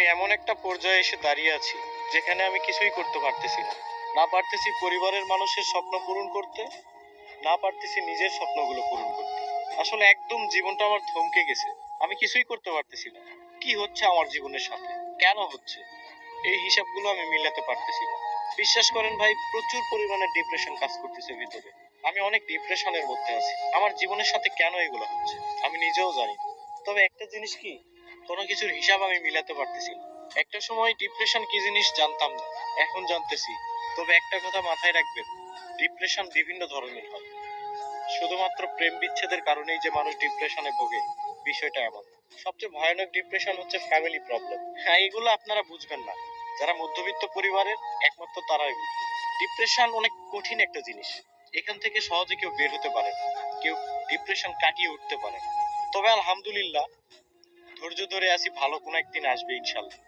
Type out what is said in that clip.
আমি এমন একটা পর্যায়ে এসে দাঁড়িয়ে আছি যেখানে আমি কিছুই করতে পারতেছি না। না পারতেছি পরিবারের মানুষের স্বপ্ন পূরণ করতে, না পারতেছি নিজের স্বপ্নগুলো পূরণ করতে। আসলে একদম জীবনটা আমার থমকে গেছে। আমি কিছুই করতে পারতেছি না। কি হচ্ছে আমার জীবনের সাথে? কেন হচ্ছে? এই হিসাবগুলো আমি মিলাতে পারতেছি না। বিশ্বাস করেন ভাই, প্রচুর পরিমাণে ডিপ্রেশন কাজ করতেছে ভিতরে। আমি অনেক ডিপ্রেশনের মধ্যে আছি। আমার জীবনের সাথে কেন এগুলো হচ্ছে আমি নিজেও জানি না। তবে একটা জিনিস কি, কোনো কিছুর হিসাব আমি মিলাতে পারতেছি না। একটা সময় ডিপ্রেশন কি জিনিস জানতাম না, এখন জানতেছি। তবে একটা কথা মাথায় রাখবেন, ডিপ্রেশন বিভিন্ন ধরনের হয়। শুধুমাত্র প্রেম বিচ্ছেদের কারণেই যে মানুষ ডিপ্রেশনে ভোগে, বিষয়টা এমন না। সবচেয়ে ভয়ানক ডিপ্রেশন হচ্ছে ফ্যামিলি প্রবলেম। হ্যাঁ, এগুলো আপনারা বুঝবেন না। যারা মধ্যবিত্ত পরিবারের, একমাত্র তারাই বুঝবে। ডিপ্রেশন অনেক কঠিন একটা জিনিস। এখান থেকে সহজে কেউ বের হতে পারে না, কেউ ডিপ্রেশন কাটিয়ে উঠতে পারে না। তবে আলহামদুলিল্লাহ, ধৈর্য ধরে আছি, ভালো কোনো একদিন আসবে ইনশাল্লাহ।